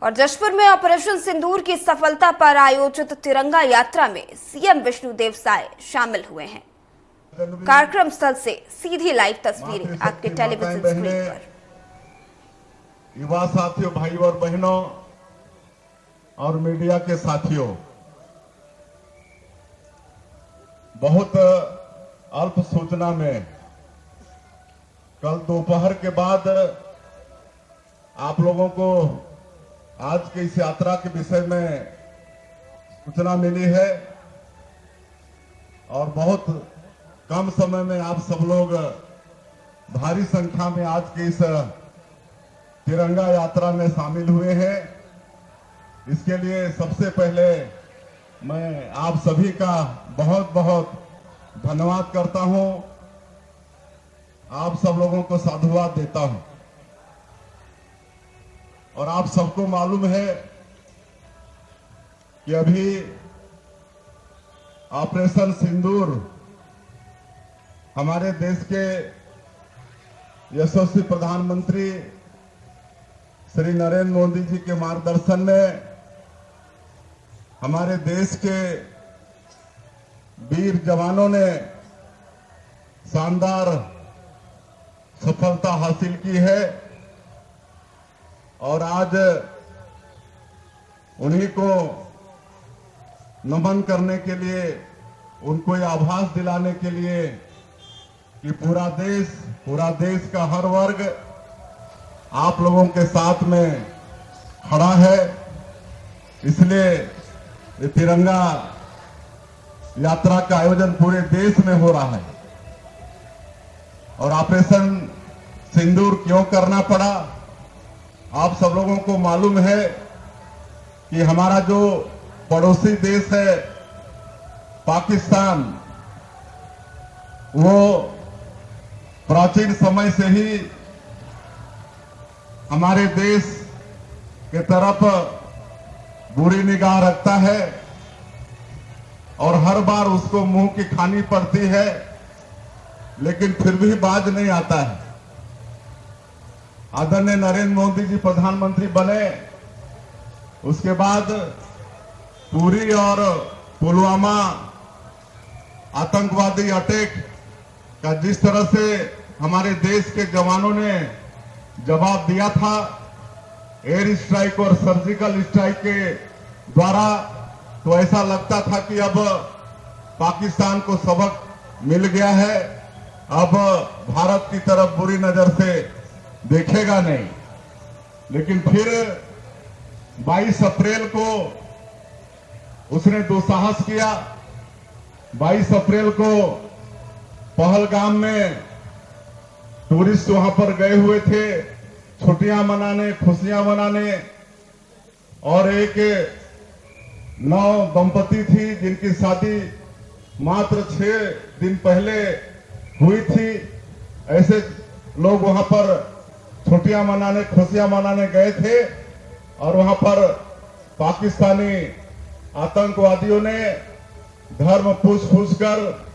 और जशपुर में ऑपरेशन सिंदूर की सफलता पर आयोजित तिरंगा यात्रा में सीएम विष्णुदेव साय शामिल हुए हैं। कार्यक्रम स्थल से सीधी लाइव तस्वीरें आपके टेलीविजन स्क्रीन पर। युवा साथियों, भाई और बहनों और मीडिया के साथियों, बहुत अल्प सूचना में कल दोपहर के बाद आप लोगों को आज की इस यात्रा के विषय में सूचना मिली है और बहुत कम समय में आप सब लोग भारी संख्या में आज की इस तिरंगा यात्रा में शामिल हुए हैं। इसके लिए सबसे पहले मैं आप सभी का बहुत बहुत धन्यवाद करता हूं, आप सब लोगों को साधुवाद देता हूं। और आप सबको मालूम है कि अभी ऑपरेशन सिंदूर हमारे देश के यशस्वी प्रधानमंत्री श्री नरेंद्र मोदी जी के मार्गदर्शन में हमारे देश के वीर जवानों ने शानदार सफलता हासिल की है और आज उन्हीं को नमन करने के लिए, उनको ये आभास दिलाने के लिए कि पूरा देश का हर वर्ग आप लोगों के साथ में खड़ा है। इसलिए ये तिरंगा यात्रा का आयोजन पूरे देश में हो रहा है। और ऑपरेशन सिंदूर क्यों करना पड़ा, आप सब लोगों को मालूम है कि हमारा जो पड़ोसी देश है पाकिस्तान, वो प्राचीन समय से ही हमारे देश के तरफ बुरी निगाह रखता है और हर बार उसको मुंह की खानी पड़ती है, लेकिन फिर भी बाज नहीं आता है। आदरणीय नरेंद्र मोदी जी प्रधानमंत्री बने, उसके बाद पुरी और पुलवामा आतंकवादी अटैक का जिस तरह से हमारे देश के जवानों ने जवाब दिया था, एयर स्ट्राइक और सर्जिकल स्ट्राइक के द्वारा, तो ऐसा लगता था कि अब पाकिस्तान को सबक मिल गया है, अब भारत की तरफ बुरी नजर से देखेगा नहीं। लेकिन फिर 22 अप्रैल को उसने दुस्साहस किया। 22 अप्रैल को पहलगाम में टूरिस्ट वहां पर गए हुए थे छुट्टियां मनाने, खुशियां मनाने, और एक नौ दंपति थी जिनकी शादी मात्र 6 दिन पहले हुई थी। ऐसे लोग वहां पर छुट्टियां मनाने, खुशियां मनाने गए थे और वहां पर पाकिस्तानी आतंकवादियों ने धर्म फूस कर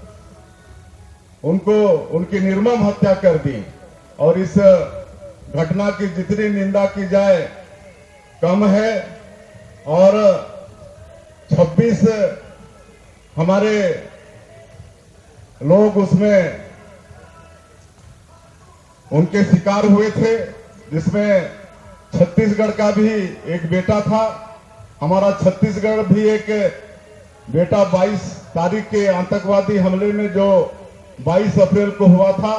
उनको उनकी निर्मम हत्या कर दी। और इस घटना की जितनी निंदा की जाए कम है। और 26 हमारे लोग उसमें उनके शिकार हुए थे, जिसमें छत्तीसगढ़ का भी एक बेटा था। हमारा छत्तीसगढ़ भी एक बेटा 22 तारीख के आतंकवादी हमले में जो 22 अप्रैल को हुआ था,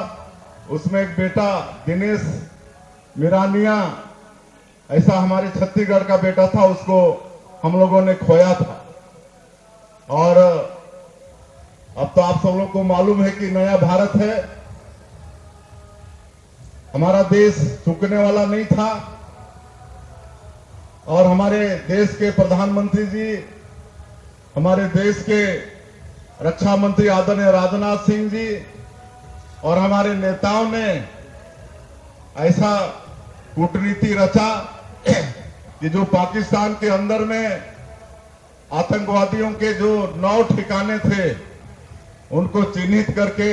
उसमें एक बेटा दिनेश मिरानिया, ऐसा हमारे छत्तीसगढ़ का बेटा था, उसको हम लोगों ने खोया था। और अब तो आप सब लोग को मालूम है कि नया भारत है, हमारा देश झुकने वाला नहीं था। और हमारे देश के प्रधानमंत्री जी, हमारे देश के रक्षा मंत्री आदरणीय राजनाथ सिंह जी और हमारे नेताओं ने ऐसा कूटनीति रचा कि जो पाकिस्तान के अंदर में आतंकवादियों के जो 9 ठिकाने थे, उनको चिन्हित करके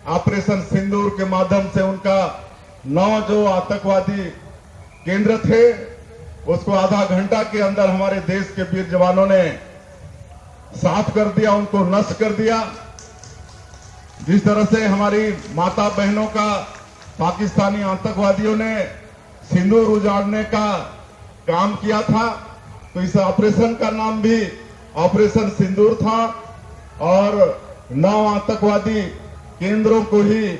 ऑपरेशन सिंदूर के माध्यम से उनका 9 जो आतंकवादी केंद्र थे उसको आधा घंटा के अंदर हमारे देश के वीर जवानों ने साफ कर दिया, उनको नष्ट कर दिया। जिस तरह से हमारी माता बहनों का पाकिस्तानी आतंकवादियों ने सिंदूर उजाड़ने का काम किया था, तो इस ऑपरेशन का नाम भी ऑपरेशन सिंदूर था और 9 आतंकवादी केंद्रों को ही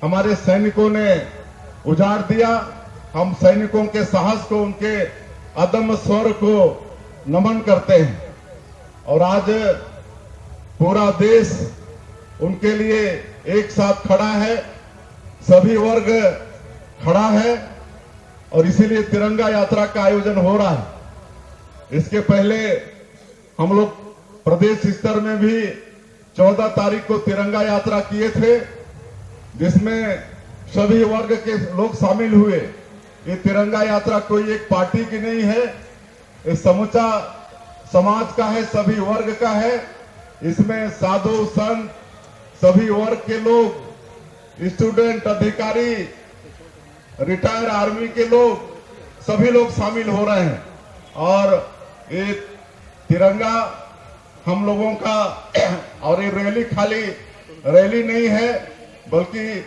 हमारे सैनिकों ने उजाड़ दिया। हम सैनिकों के साहस को, उनके अदम्य स्वर को नमन करते हैं और आज पूरा देश उनके लिए एक साथ खड़ा है, सभी वर्ग खड़ा है और इसीलिए तिरंगा यात्रा का आयोजन हो रहा है। इसके पहले हम लोग प्रदेश स्तर में भी 14 तारीख को तिरंगा यात्रा किए थे, जिसमें सभी वर्ग के लोग शामिल हुए। ये तिरंगा यात्रा कोई एक पार्टी की नहीं है, ये समूचा समाज का है, सभी वर्ग का है। इसमें साधु संत, सभी वर्ग के लोग, स्टूडेंट, अधिकारी, रिटायर आर्मी के लोग, सभी लोग शामिल हो रहे हैं और ये तिरंगा हम लोगों का और ये रैली खाली रैली नहीं है, बल्कि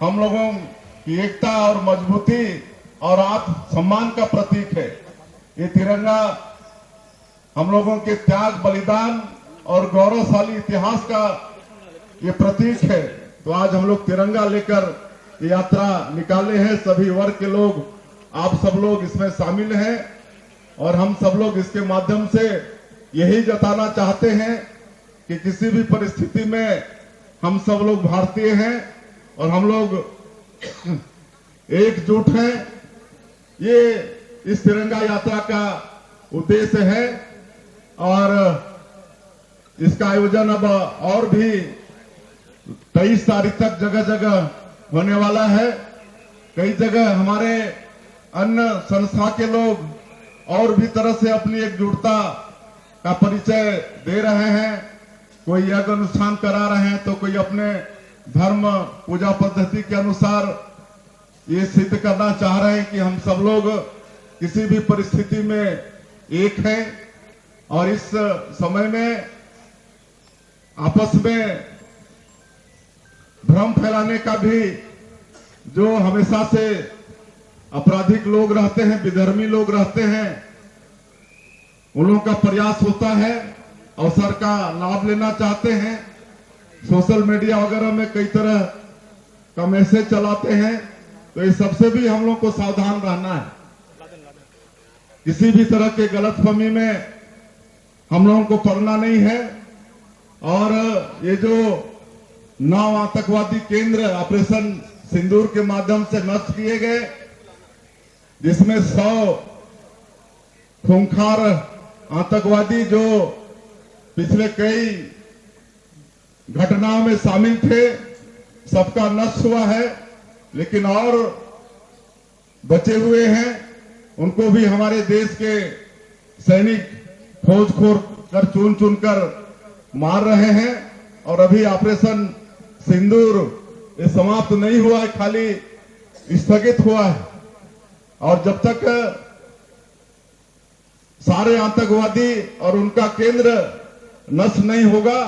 हम लोगों की एकता और मजबूती और आत्मसम्मान का प्रतीक है। ये तिरंगा हम लोगों के त्याग, बलिदान और गौरवशाली इतिहास का ये प्रतीक है। तो आज हम लोग तिरंगा लेकर ये यात्रा निकाले हैं। सभी वर्ग के लोग, आप सब लोग इसमें शामिल हैं और हम सब लोग इसके माध्यम से यही जताना चाहते हैं कि किसी भी परिस्थिति में हम सब लोग भारतीय हैं और हम लोग एकजुट हैं। ये इस तिरंगा यात्रा का उद्देश्य है और इसका आयोजन अब और भी 23 तारीख तक जगह जगह होने वाला है। कई जगह हमारे अन्य संस्था के लोग और भी तरह से अपनी एकजुटता का परिचय दे रहे हैं। कोई यज्ञ अनुष्ठान करा रहे हैं तो कोई अपने धर्म पूजा पद्धति के अनुसार ये सिद्ध करना चाह रहे हैं कि हम सब लोग किसी भी परिस्थिति में एक हैं और इस समय में आपस में भ्रम फैलाने का भी जो हमेशा से आपराधिक लोग रहते हैं, विधर्मी लोग रहते हैं, उन लोगों का प्रयास होता है, अवसर का लाभ लेना चाहते हैं, सोशल मीडिया वगैरह में कई तरह का मैसेज चलाते हैं। तो इस सबसे भी हम लोग को सावधान रहना है। किसी भी तरह के गलतफहमी में हम लोगों को पड़ना नहीं है। और ये जो 9 आतंकवादी केंद्र ऑपरेशन सिंदूर के माध्यम से नष्ट किए गए, जिसमें 100 खूंखार आतंकवादी जो पिछले कई घटनाओं में शामिल थे, सबका नष्ट हुआ है। लेकिन और बचे हुए हैं, उनको भी हमारे देश के सैनिक खोज कर चुन चुन कर मार रहे हैं। और अभी ऑपरेशन सिंदूर ये समाप्त नहीं हुआ है, खाली स्थगित हुआ है। और जब तक सारे आतंकवादी और उनका केंद्र नष्ट नहीं होगा,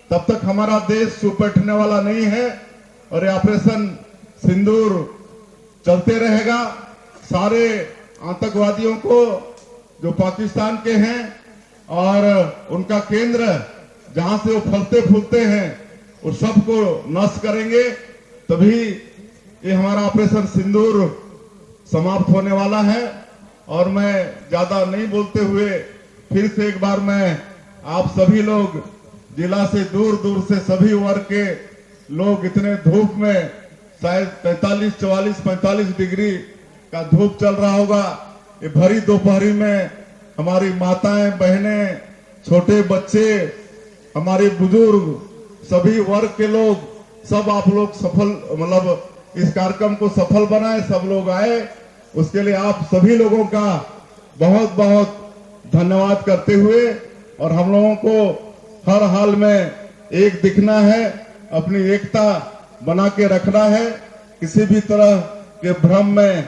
तब तक हमारा देश चुप बैठने वाला नहीं है और ये ऑपरेशन सिंदूर चलते रहेगा। सारे आतंकवादियों को जो पाकिस्तान के हैं और उनका केंद्र जहां से वो फलते फूलते हैं, उस सबको नष्ट करेंगे, तभी ये हमारा ऑपरेशन सिंदूर समाप्त होने वाला है। और मैं ज्यादा नहीं बोलते हुए फिर से एक बार मैं आप सभी लोग, जिला से दूर दूर से सभी वर्ग के लोग, इतने धूप में शायद 43, 44, 45 डिग्री का धूप चल रहा होगा, ये भरी दोपहरी में हमारी माताएं, बहनें, छोटे बच्चे, हमारे बुजुर्ग, सभी वर्ग के लोग, सब आप लोग सफल, मतलब इस कार्यक्रम को सफल बनाए, सब लोग आए, उसके लिए आप सभी लोगों का बहुत बहुत धन्यवाद करते हुए, और हम लोगों को हर हाल में एक दिखना है, अपनी एकता बना के रखना है, किसी भी तरह के भ्रम में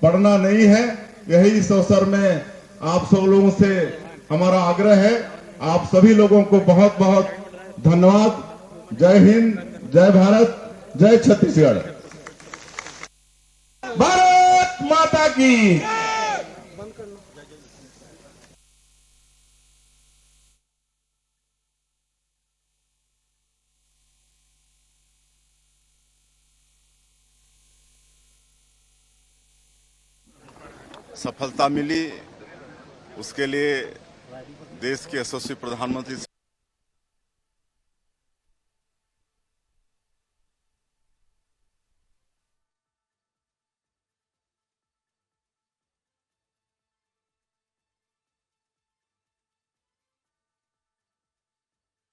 पड़ना नहीं है। यही इस अवसर में आप सब लोगों से हमारा आग्रह है। आप सभी लोगों को बहुत बहुत धन्यवाद। जय हिंद, जय भारत, जय छत्तीसगढ़। भारत माता की। सफलता मिली, उसके लिए देश के यशस्वी प्रधानमंत्री